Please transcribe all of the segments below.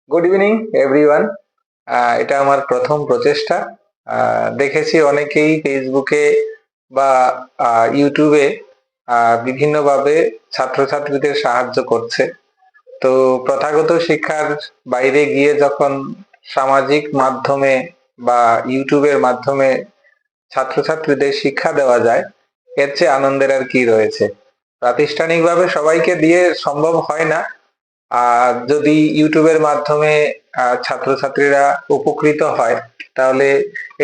Good evening everyone. এটা আমার প্রথম প্রচেষ্টা। দেখেছি অনেকেই ফেসবুকে বা ইউটিউবে বিভিন্নভাবে ছাত্রছাত্রীদের সাহায্য করছে। তো প্রথাগত শিক্ষার বাইরে গিয়ে যখন সামাজিক মাধ্যমে বা ইউটিউবের মাধ্যমে ছাত্রছাত্রীদের শিক্ষা দেওয়া যায়, এর চেয়ে আনন্দের আর কি রয়েছে। প্রাতিষ্ঠানিকভাবে সবাইকে দিয়ে সম্ভব হয় না, আর যদি ইউটিউবের মাধ্যমে ছাত্রছাত্রীরা উপকৃত হয়, তাহলে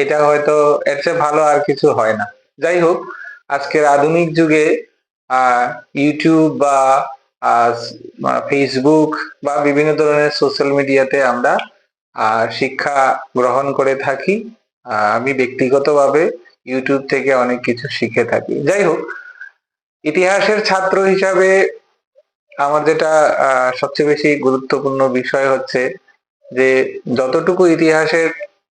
এটা হয়তো এর চেয়ে ভালো আর কিছু হয় না। যাই হোক, আজকের আধুনিক যুগে ইউটিউব বা ফেসবুক বা বিভিন্ন ধরনের সোশ্যাল মিডিয়াতে আমরা শিক্ষা গ্রহণ করে থাকি। আমি ব্যক্তিগতভাবে ইউটিউব থেকে অনেক কিছু শিখে থাকি। যাই হোক, ইতিহাসের ছাত্র হিসাবে আমার যেটা সবচেয়ে বেশি গুরুত্বপূর্ণ বিষয় হচ্ছে যে যতটুকু ইতিহাসের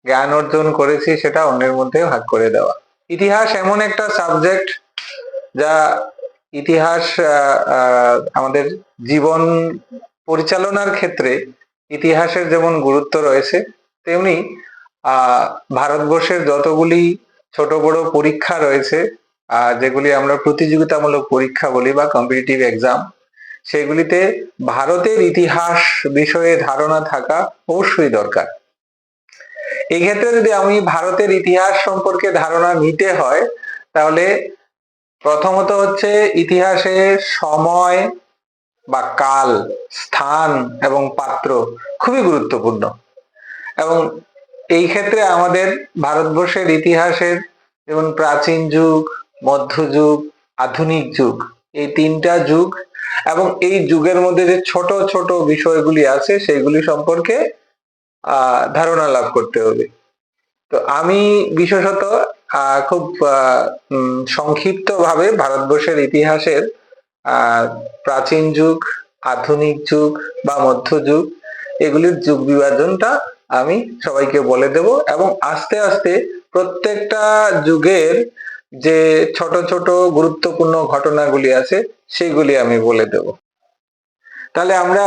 জ্ঞান অর্জন করেছি সেটা অন্যের মধ্যে ভাগ করে দেওয়া। ইতিহাস এমন একটা সাবজেক্ট যা ইতিহাস আমাদের জীবন পরিচালনার ক্ষেত্রে ইতিহাসের যেমন গুরুত্ব রয়েছে, তেমনি ভারতবর্ষের যতগুলি ছোট বড় পরীক্ষা রয়েছে, যেগুলি আমরা প্রতিযোগিতামূলক পরীক্ষা বলি বা কম্পিটিটিভ এক্সাম, সেগুলিতে ভারতের ইতিহাস বিষয়ে ধারণা থাকা অবশ্যই দরকার। এই ক্ষেত্রে যদি আমি ভারতের ইতিহাস সম্পর্কে ধারণা নিতে হয়, তাহলে প্রথমত হচ্ছে ইতিহাসে সময় বা কাল, স্থান এবং পাত্র খুবই গুরুত্বপূর্ণ। এবং এই ক্ষেত্রে আমাদের ভারতবর্ষের ইতিহাসের যেমন প্রাচীন যুগ, মধ্যযুগ, আধুনিক যুগ, এই তিনটা যুগ এবং এই যুগের মধ্যে যে ছোট ছোট বিষয়গুলি আছে সেগুলি সম্পর্কে ধারণা লাভ করতে হবে। তো আমি বিশেষত খুব সংক্ষিপ্ত ভাবে ভারতবর্ষের ইতিহাসের প্রাচীন যুগ, আধুনিক যুগ বা মধ্যযুগ, এগুলির যুগ বিভাজনটা আমি সবাইকে বলে দেব এবং আস্তে আস্তে প্রত্যেকটা যুগের যে ছোট ছোট গুরুত্বপূর্ণ ঘটনাগুলি আছে সেগুলি আমি বলে দেব। তাহলে আমরা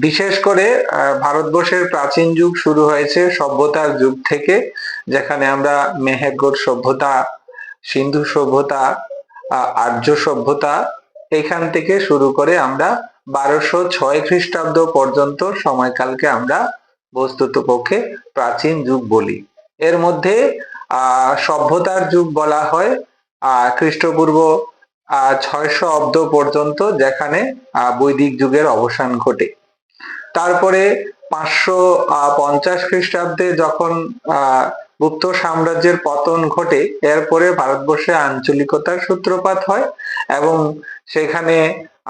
বিশেষ করে ভারতবর্ষের প্রাচীন যুগ শুরু হয়েছে সভ্যতার যুগ থেকে, যেখানে আমরা মেহেরগড় সভ্যতা, সিন্ধু সভ্যতা, আর্য সভ্যতা, এখান থেকে শুরু করে আমরা 1206 খ্রিস্টাব্দ পর্যন্ত সময়কালকে আমরা বস্তুত পক্ষে প্রাচীন যুগ বলি। এর মধ্যে সভ্যতার যুগ বলা হয় খ্রিস্টপূর্ব 600 অব্দ পর্যন্ত, যেখানে বৈদিক যুগের অবসান ঘটে। তারপরে 550 খ্রিস্টাব্দে যখন গুপ্ত সাম্রাজ্যের পতন ঘটে, এরপরে ভারতবর্ষে আঞ্চলিকতার সূত্রপাত হয় এবং সেখানে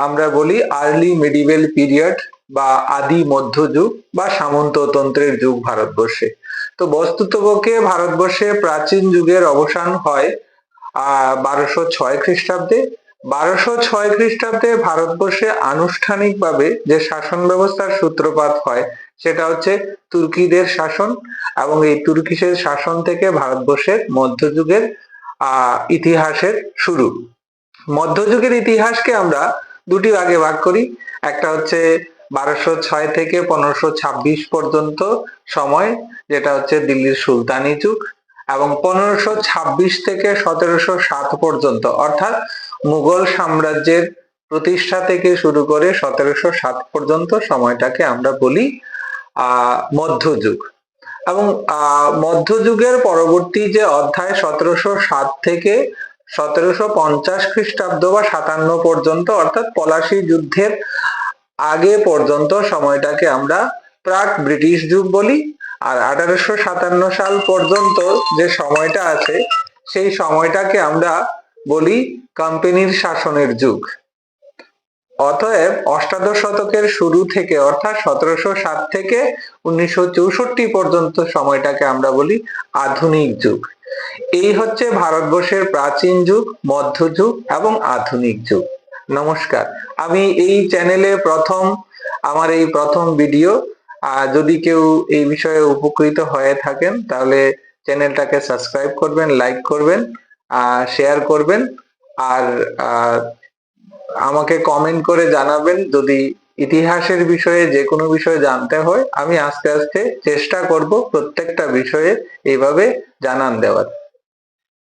আমরা বলি আর্লি মিডিভেল পিরিয়ড বা আদি মধ্যযুগ বা সামন্ততন্ত্রের যুগ ভারতবর্ষে। তো বস্তুতপক্ষে ভারতবর্ষে প্রাচীন যুগের অবসান হয় 1206 খ্রিস্টাব্দে। 1206 খ্রিস্টাব্দে ভারতবর্ষে আনুষ্ঠানিকভাবে যে শাসন ব্যবস্থার সূত্রপাত হয় সেটা হচ্ছে তুর্কিদের শাসন, এবং এই তুর্কিদের শাসন থেকে ভারতবর্ষের মধ্যযুগের ইতিহাসের শুরু। মধ্যযুগের ইতিহাসকে আমরা দুটি ভাগে ভাগ করি। একটা হচ্ছে 1206 থেকে 1526 পর্যন্ত সময়, যেটা হচ্ছে দিল্লির সুলতানি যুগ, এবং 1526 থেকে 1707 পর্যন্ত, অর্থাৎ মুঘল সাম্রাজ্যের প্রতিষ্ঠা থেকে শুরু করে 1707 পর্যন্ত সময়টাকে আমরা বলি মধ্যযুগ। এবং মধ্যযুগের পরবর্তী যে অধ্যায় 1707 থেকে 1750 খ্রিস্টাব্দ বা 57 পর্যন্ত, অর্থাৎ পলাশী যুদ্ধের আগে পর্যন্ত সময়টাকে আমরা প্রাক ব্রিটিশ যুগ বলি। আর 1857 সাল পর্যন্ত যে সময়টা আছে সেই সময়টাকে আমরা বলি কোম্পানির শাসনের যুগ। অতএব অষ্টাদশ শতকের শুরু থেকে, অর্থাৎ 1707 থেকে 1964 পর্যন্ত সময়টাকে আমরা বলি আধুনিক যুগ। এই হচ্ছে ভারতবর্ষের প্রাচীন যুগ, মধ্যযুগ এবং আধুনিক যুগ। নমস্কার, আমি এই চ্যানেলে আমার এই প্রথম ভিডিও। যদি কেউ এই বিষয়ে উপকৃত হয়ে থাকেন তাহলে চ্যানেলটাকে সাবস্ক্রাইব করবেন, লাইক করবেন, শেয়ার করবেন, আর আমাকে কমেন্ট করে জানাবেন যদি ইতিহাসের বিষয়ে যে কোনো বিষয়ে জানতে হয়, আমি আস্তে আস্তে চেষ্টা করব প্রত্যেকটা বিষয়ে এইভাবে জানান দেওয়ার।